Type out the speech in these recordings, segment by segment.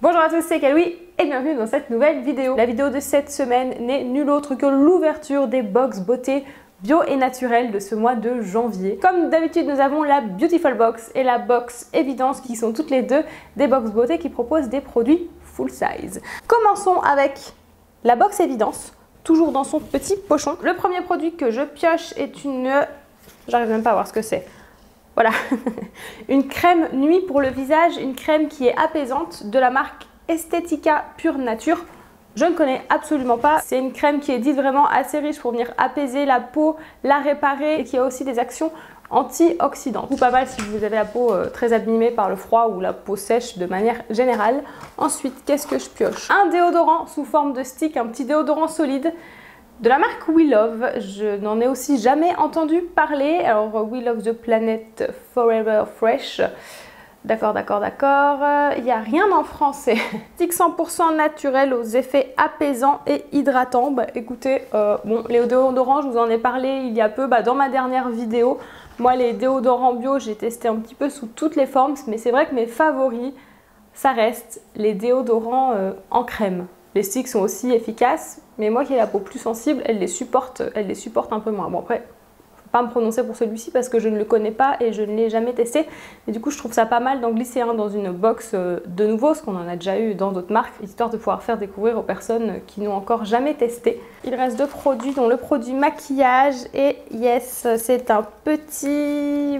Bonjour à tous, c'est Kaloui et bienvenue dans cette nouvelle vidéo. La vidéo de cette semaine n'est nulle autre que l'ouverture des box beauté bio et naturelle de ce mois de janvier. Comme d'habitude, nous avons la Beautiful Box et la box Évidence qui sont toutes les deux des box beauté qui proposent des produits full size. Commençons avec la box Évidence, toujours dans son petit pochon. Le premier produit que je pioche est une... J'arrive même pas à voir ce que c'est. Voilà, une crème nuit pour le visage, une crème qui est apaisante de la marque Estetica Pure Nature. Je ne connais absolument pas. C'est une crème qui est dite vraiment assez riche pour venir apaiser la peau, la réparer et qui a aussi des actions antioxydantes. Ou pas mal si vous avez la peau très abîmée par le froid ou la peau sèche de manière générale. Ensuite, qu'est-ce que je pioche? Un déodorant sous forme de stick, un petit déodorant solide. De la marque We Love, je n'en ai aussi jamais entendu parler. Alors We Love the Planet Forever Fresh. D'accord. Il n'y a rien en français. Stick 100% naturel aux effets apaisants et hydratants. Bah écoutez, bon, les déodorants, je vous en ai parlé il y a peu dans ma dernière vidéo. Moi, les déodorants bio, j'ai testé un petit peu sous toutes les formes. Mais c'est vrai que mes favoris, ça reste les déodorants en crème. Les sticks sont aussi efficaces, mais moi qui ai la peau plus sensible, elle les supporte un peu moins. Bon après, je ne vais pas me prononcer pour celui-ci parce que je ne le connais pas et je ne l'ai jamais testé. Mais du coup, je trouve ça pas mal d'en glisser un dans une box de nouveau, ce qu'on en a déjà eu dans d'autres marques, histoire de pouvoir faire découvrir aux personnes qui n'ont encore jamais testé. Il reste deux produits, dont le produit maquillage et yes, c'est un petit...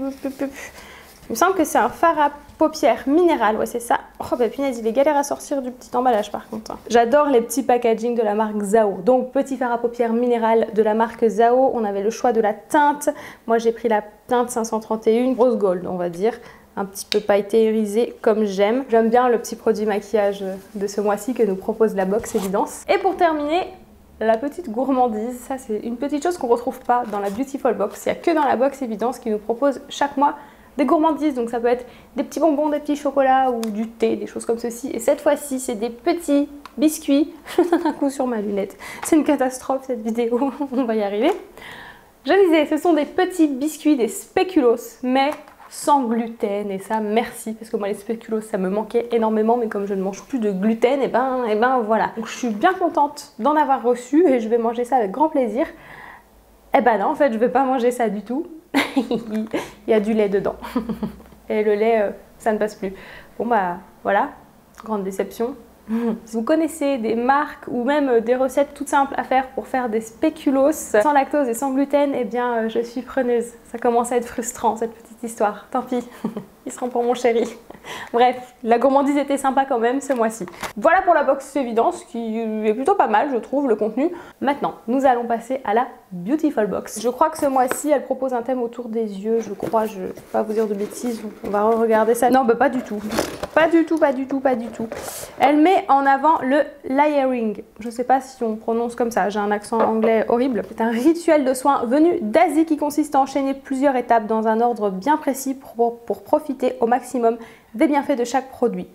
Il me semble que c'est un fard à paupières minéral, ouais c'est ça. Oh bah punaise, il est galère à sortir du petit emballage par contre. J'adore les petits packaging de la marque Zao. Donc petit fard à paupières minéral de la marque Zao. On avait le choix de la teinte. Moi j'ai pris la teinte 531, rose gold on va dire. Un petit peu pailleté irisé comme j'aime. J'aime bien le petit produit maquillage de ce mois-ci que nous propose la box Évidence. Et pour terminer, la petite gourmandise. Ça c'est une petite chose qu'on ne retrouve pas dans la Beautiful Box. Il n'y a que dans la box Évidence qui nous propose chaque mois des gourmandises, donc ça peut être des petits bonbons, des petits chocolats ou du thé, des choses comme ceci. Et cette fois-ci, c'est des petits biscuits. Je donne un coup sur ma lunette. C'est une catastrophe cette vidéo, on va y arriver. Je disais, ce sont des petits biscuits, des spéculoos, mais sans gluten. Et ça, merci, parce que moi les spéculoos, ça me manquait énormément, mais comme je ne mange plus de gluten, et ben voilà. Donc je suis bien contente d'en avoir reçu et je vais manger ça avec grand plaisir. Eh ben non, en fait, je vais pas manger ça du tout. Il y a du lait dedans. Et le lait, ça ne passe plus. Bon bah voilà, grande déception. Si vous connaissez des marques ou même des recettes toutes simples à faire pour faire des spéculoos sans lactose et sans gluten, eh bien je suis preneuse. Ça commence à être frustrant cette petite histoire. Tant pis, ils seront pour mon chéri. Bref, la gourmandise était sympa quand même ce mois-ci. Voilà pour la box Évidence qui est plutôt pas mal je trouve le contenu. Maintenant, nous allons passer à la Beautiful Box. Je crois que ce mois-ci elle propose un thème autour des yeux, je crois, je ne vais pas vous dire de bêtises, on va regarder ça. Non, bah pas du tout. Pas du tout. Elle met en avant le layering. Je sais pas si on prononce comme ça, j'ai un accent anglais horrible. C'est un rituel de soins venu d'Asie qui consiste à enchaîner plusieurs étapes dans un ordre bien précis pour profiter au maximum des bienfaits de chaque produit.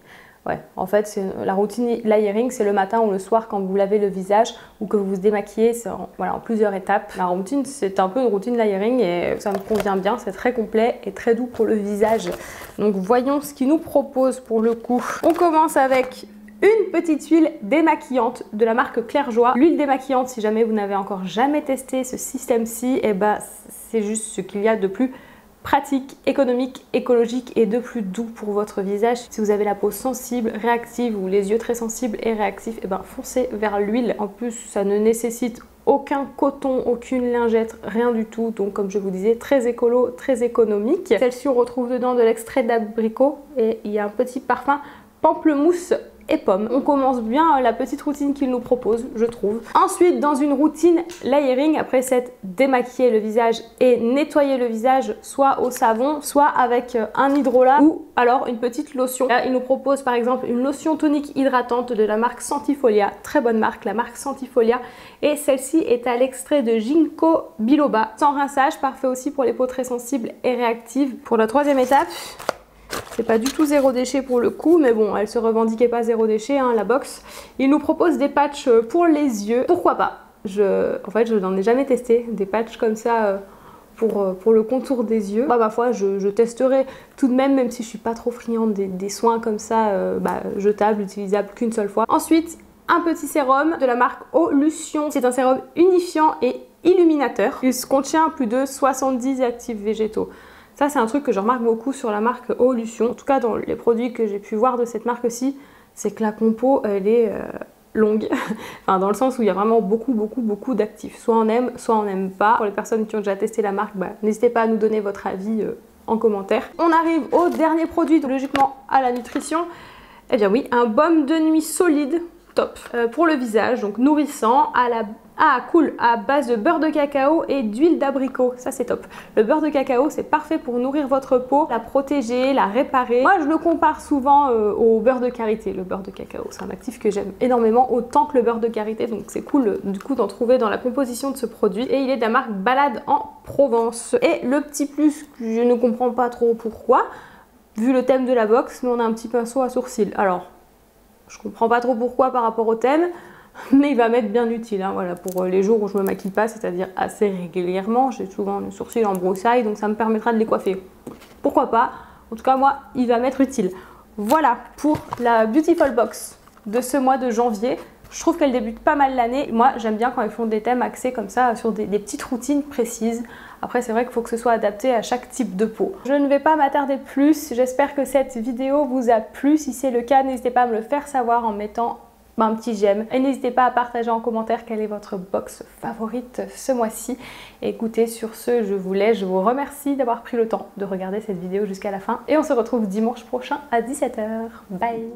Ouais, en fait, c'est la routine layering, c'est le matin ou le soir quand vous lavez le visage ou que vous vous démaquillez, c'est en plusieurs étapes. La routine, c'est un peu une routine layering et ça me convient bien, c'est très complet et très doux pour le visage. Donc voyons ce qu'il nous propose pour le coup. On commence avec une petite huile démaquillante de la marque Clairjoie. L'huile démaquillante, si jamais vous n'avez encore jamais testé ce système-ci, eh ben, c'est juste ce qu'il y a de plus pratique, économique, écologique et de plus doux pour votre visage. Si vous avez la peau sensible, réactive ou les yeux très sensibles et réactifs, eh ben foncez vers l'huile. En plus, ça ne nécessite aucun coton, aucune lingette, rien du tout. Donc comme je vous disais, très écolo, très économique. Celle-ci, on retrouve dedans de l'extrait d'abricot et il y a un petit parfum pamplemousse et pommes. On commence bien la petite routine qu'il nous propose, je trouve. Ensuite, dans une routine layering, après s'être démaquillé le visage et nettoyer le visage, soit au savon, soit avec un hydrolat ou alors une petite lotion. Là, il nous propose par exemple une lotion tonique hydratante de la marque Santifolia, très bonne marque, la marque Santifolia. Et celle-ci est à l'extrait de ginkgo biloba, sans rinçage, parfait aussi pour les peaux très sensibles et réactives. Pour la troisième étape, c'est pas du tout zéro déchet pour le coup, mais bon, elle se revendiquait pas zéro déchet, hein, la box. Il nous propose des patchs pour les yeux. Pourquoi pas? En fait, je n'en ai jamais testé, des patchs comme ça pour le contour des yeux. Bah, ma foi, je testerai tout de même si je suis pas trop friande des soins comme ça, jetables, utilisables qu'une seule fois. Ensuite, un petit sérum de la marque Olution. C'est un sérum unifiant et illuminateur. Il contient plus de 70 actifs végétaux. Ça, c'est un truc que je remarque beaucoup sur la marque Olution. En tout cas, dans les produits que j'ai pu voir de cette marque-ci, c'est que la compo, elle est longue. Enfin, dans le sens où il y a vraiment beaucoup d'actifs. Soit on aime, soit on n'aime pas. Pour les personnes qui ont déjà testé la marque, n'hésitez pas à nous donner votre avis en commentaire. On arrive au dernier produit, donc logiquement à la nutrition. Eh bien oui, un baume de nuit solide, top. Pour le visage, donc nourrissant, cool, à base de beurre de cacao et d'huile d'abricot. Ça, c'est top. Le beurre de cacao, c'est parfait pour nourrir votre peau, la protéger, la réparer. Moi, je le compare souvent au beurre de karité, le beurre de cacao. C'est un actif que j'aime énormément, autant que le beurre de karité. Donc, c'est cool du coup d'en trouver dans la composition de ce produit. Et il est de la marque Balade en Provence. Et le petit plus que je ne comprends pas trop pourquoi, vu le thème de la box, nous on a un petit pinceau à sourcils. Alors, je comprends pas trop pourquoi par rapport au thème, mais il va m'être bien utile, hein, voilà, pour les jours où je me maquille pas, c'est-à-dire assez régulièrement. J'ai souvent les sourcils en broussaille, donc ça me permettra de les coiffer. Pourquoi pas? En tout cas, moi, il va m'être utile. Voilà pour la Beautiful Box de ce mois de janvier. Je trouve qu'elle débute pas mal l'année. Moi, j'aime bien quand ils font des thèmes axés comme ça sur des petites routines précises. Après, c'est vrai qu'il faut que ce soit adapté à chaque type de peau. Je ne vais pas m'attarder plus. J'espère que cette vidéo vous a plu. Si c'est le cas, n'hésitez pas à me le faire savoir en mettant un petit j'aime. Et n'hésitez pas à partager en commentaire quelle est votre box favorite ce mois-ci. Et écoutez, sur ce, je vous laisse. Je vous remercie d'avoir pris le temps de regarder cette vidéo jusqu'à la fin. Et on se retrouve dimanche prochain à 17 h. Bye!